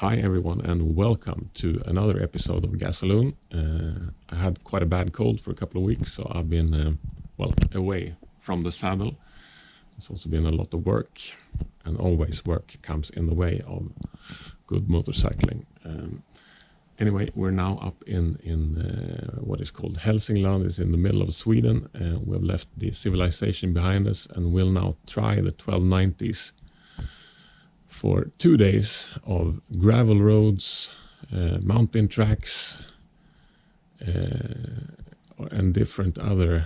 Hi everyone and welcome to another episode of Gas-o-Loon. I had quite a bad cold for a couple of weeks, so I've been away from the saddle. It's also been a lot of work, and always work comes in the way of good motorcycling. Anyway, we're now up in what is called Hälsingland. It's in the middle of Sweden. We've left the civilization behind us and will now try the 1290s for 2 days of gravel roads, mountain tracks, and different other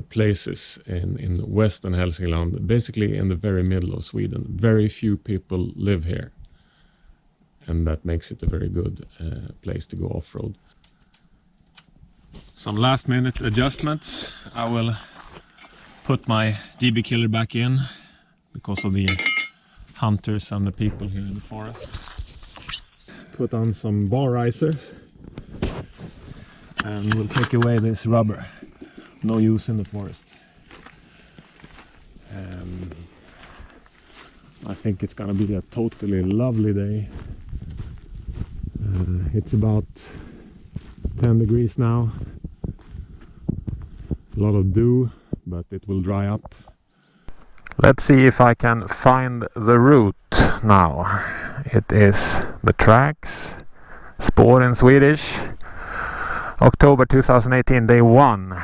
places in western Hälsingland, basically in the very middle of Sweden. Very few people live here, and that makes it a very good place to go off-road. Some last minute adjustments. I will put my GB Killer back in because of the hunters and the people here in the forest. Put on some bar risers and we'll take away this rubber. No use in the forest. I think it's gonna be a totally lovely day. It's about 10 degrees now. A lot of dew, but it will dry up. Let's see if I can find the route now. It is the tracks, Spår in Swedish, October 2018, day 1.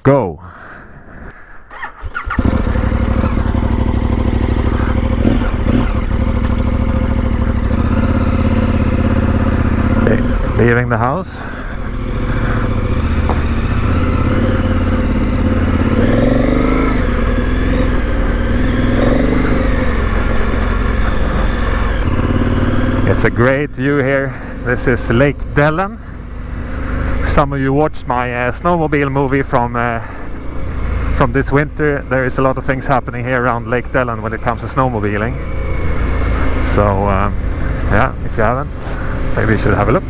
Go! Okay, leaving the house. It's a great view here. This is Lake Dellen. Some of you watched my snowmobile movie from this winter. There is a lot of things happening here around Lake Dellen when it comes to snowmobiling. So yeah, if you haven't, maybe you should have a look.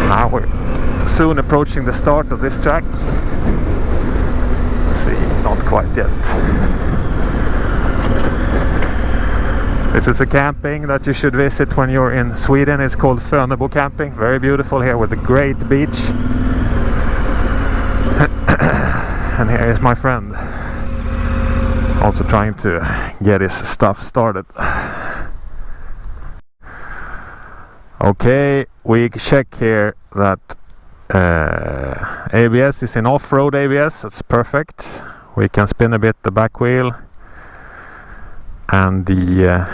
Now we're soon approaching the start of this track. Let's see, not quite yet. This is a camping that you should visit when you're in Sweden. It's called Fönebo camping. Very beautiful here with a great beach. And here is my friend, also trying to get his stuff started. Okay, we check here that ABS is in off-road ABS. That's perfect. We can spin a bit the back wheel. And the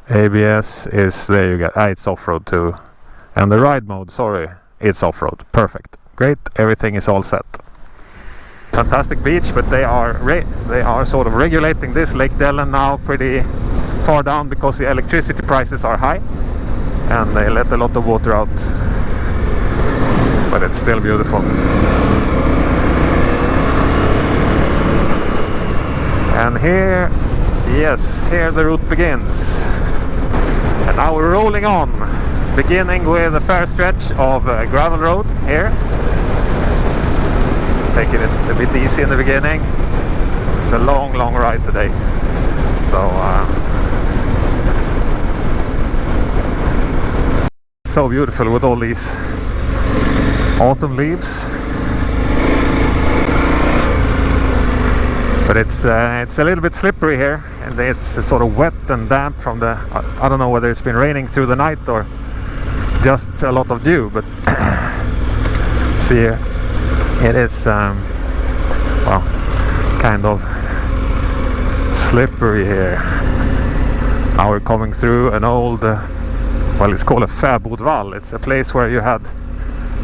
ABS is, there you go, it's off-road too. And the ride mode, sorry, it's off-road. Perfect, great, everything is all set. Fantastic beach, but they are sort of regulating this Lake Dellen now pretty far down because the electricity prices are high and they let a lot of water out, but it's still beautiful. And here, yes, here the route begins. And now we're rolling on, beginning with a fair stretch of gravel road here. Taking it a bit easy in the beginning. It's a long ride today. So beautiful with all these autumn leaves. But it's a little bit slippery here, and it's sort of wet and damp from the, I don't know whether it's been raining through the night or just a lot of dew, but see here, it is well, kind of slippery here. Now we're coming through an old, well, it's called a fäbodvall. It's a place where you had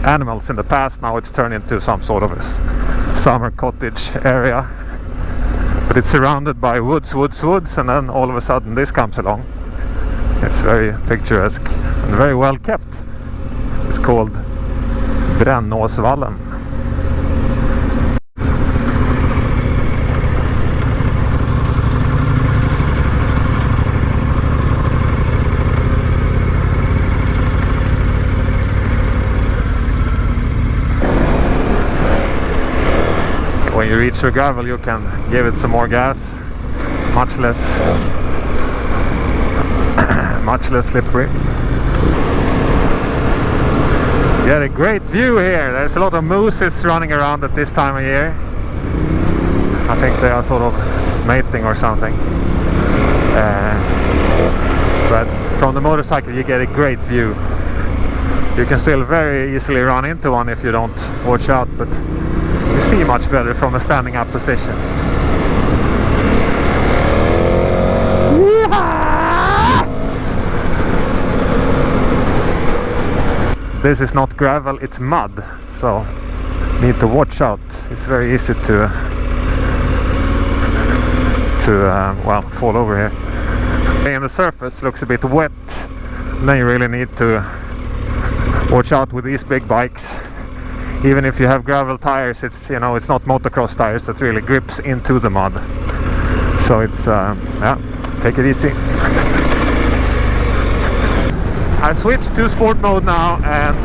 animals in the past. Now it's turned into some sort of a summer cottage area. But it's surrounded by woods, and then all of a sudden this comes along. It's very picturesque and very well kept. It's called Brännåsvallen. when you reach the gravel you can give it some more gas. Much less slippery. Get a great view here. There's a lot of mooses running around at this time of year. I think they are sort of mating or something. But from the motorcycle you get a great view. You can still very easily run into one if you don't watch out, but you see much better from a standing up position. This is not gravel, it's mud, so need to watch out. It's very easy to well, fall over here. And the surface looks a bit wet, and then you really need to watch out with these big bikes. Even if you have gravel tires, it's, you know, it's not motocross tires that really grips into the mud. So it's yeah, take it easy. I switched to sport mode now, and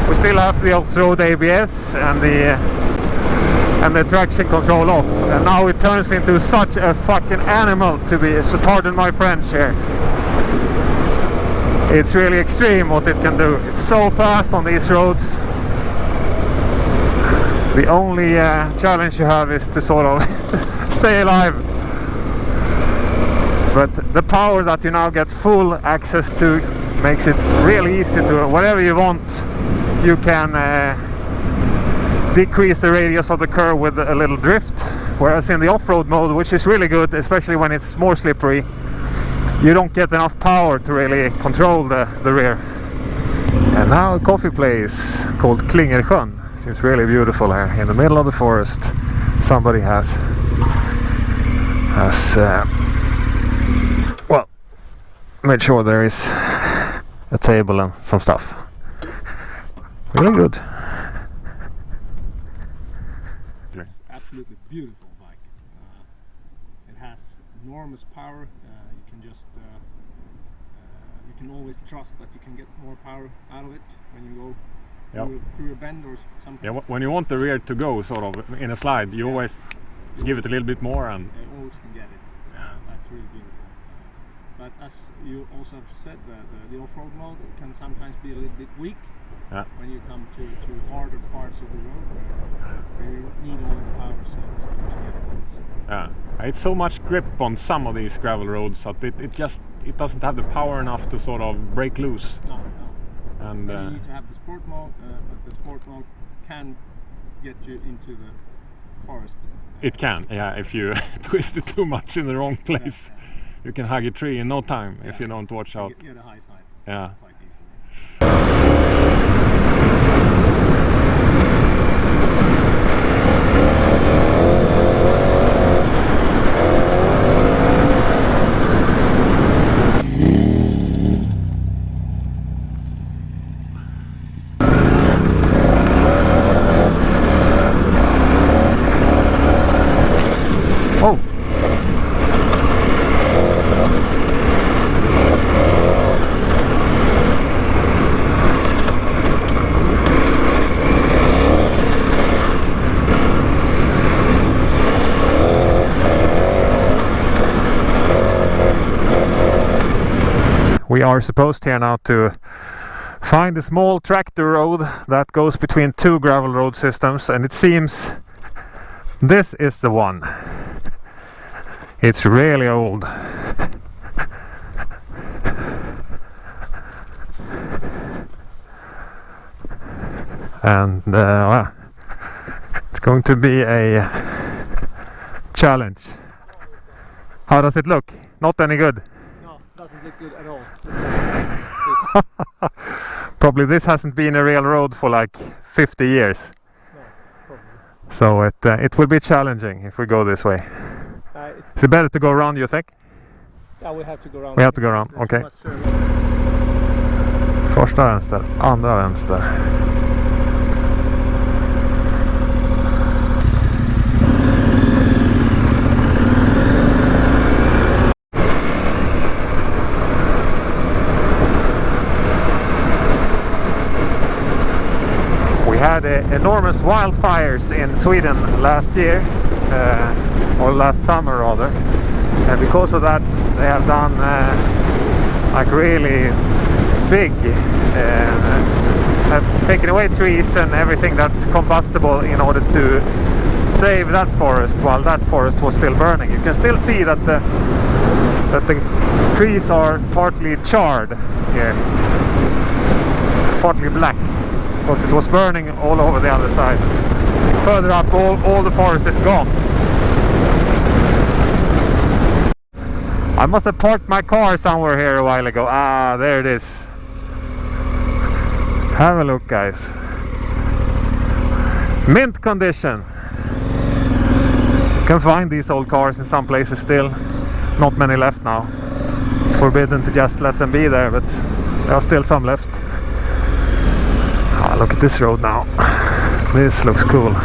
we still have the off-road ABS and the traction control off, and now it turns into such a fucking animal to be, so pardon my French here. It's really extreme what it can do. It's so fast on these roads. The only challenge you have is to sort of stay alive. But the power that you now get full access to makes it really easy to, whatever you want, you can decrease the radius of the curve with a little drift. Whereas in the off-road mode, which is really good, especially when it's more slippery, you don't get enough power to really control the rear. And now a coffee place called Klingersjön. It's really beautiful here in the middle of the forest. Somebody has well, made sure there is a table and some stuff. Really good. It's absolutely beautiful bike. It has enormous power. You can just you can always trust that you can get more power out of it when you go through a bend or something. Yeah, when you want the rear to go sort of in a slide, you always give it a little bit more, and you always can get it. So that's really beautiful. But as you also have said, the off-road mode can sometimes be a little bit weak when you come to harder parts of the road where you need all the power sets to get it. yeah, it's so much grip on some of these gravel roads that it doesn't have the power enough to sort of break loose. No. And you need to have the sport mode, but the sport mode can get you into the forest. It can, yeah, if you twist it too much in the wrong place. You can hug a tree in no time if you don't watch out. Get a high side. Yeah. Quite easily. Oh! We are supposed here now to find a small tractor road that goes between two gravel road systems, and it seems this is the one. It's really old. And well, it's going to be a challenge. How does it look? Not any good. No, doesn't look good at all. Probably this hasn't been a real road for like 50 years. No, probably. So it will be challenging if we go this way. Is it better to go around, you think? Yeah, we have to go around. We have to go around, okay. Första vänster, andra vänster. had enormous wildfires in Sweden last year, or last summer rather, and because of that they have done like really big, have taken away trees and everything that's combustible in order to save that forest while that forest was still burning. You can still see that the trees are partly charred here, partly black, because it was burning all over the other side. Further up, all the forest is gone. I must have parked my car somewhere here a while ago. Ah, there it is. Have a look, guys. Mint condition. You can find these old cars in some places still. Not many left now. It's forbidden to just let them be there, but there are still some left. Oh, look at this road now. This looks cool.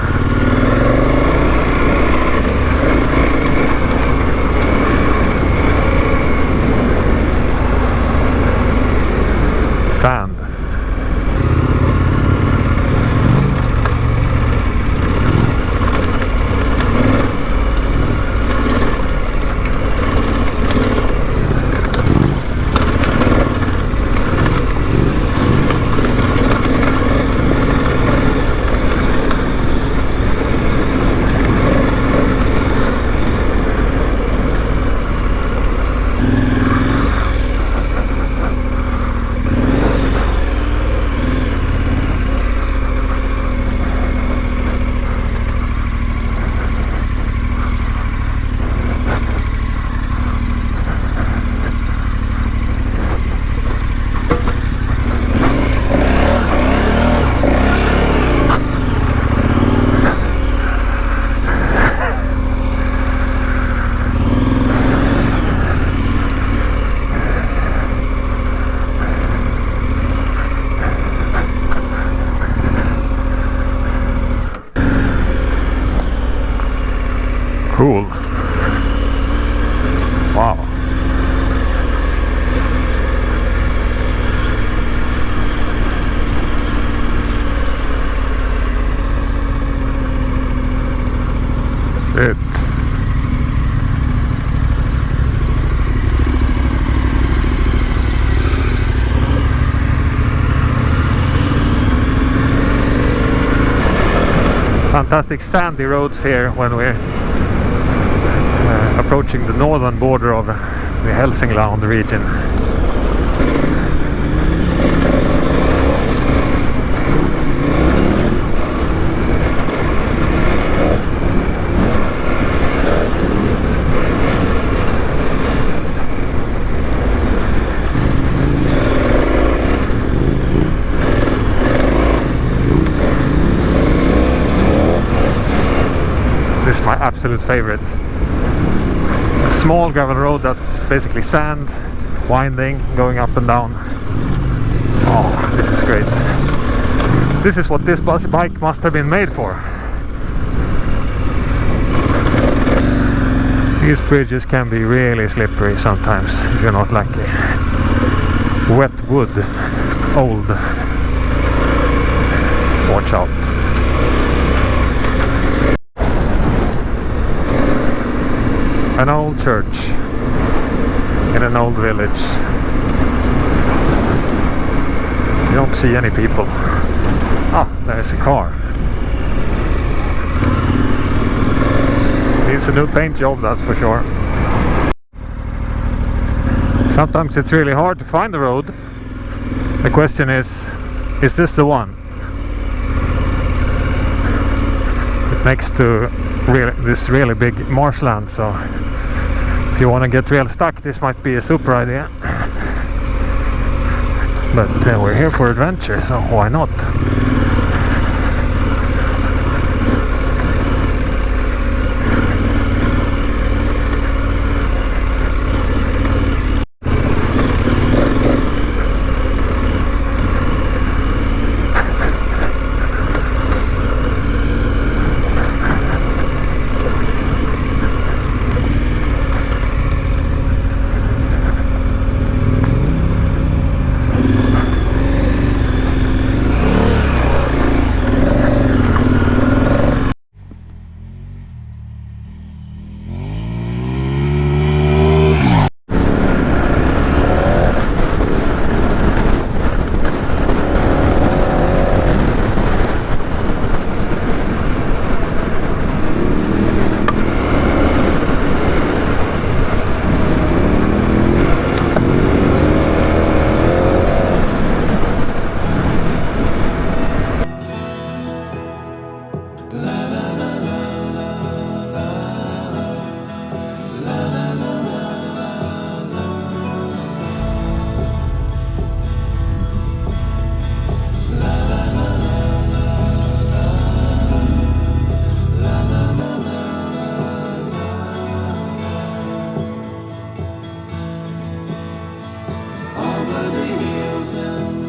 Sand. Cool. Wow. Shit. Fantastic sandy roads here when we're approaching the northern border of the Hälsingland region. This is my absolute favorite. Small gravel road that's basically sand, winding, going up and down. Oh, this is great. This is what this bike must have been made for. These bridges can be really slippery sometimes if you're not lucky. Wet wood, old. Watch out. An old church in an old village. You don't see any people. Ah, there's a car. Needs a new paint job, that's for sure. Sometimes it's really hard to find the road. The question is this the one? It next to this really big marshland, so if you want to get real stuck, this might be a super idea. But we're here for adventure, so why not? myself.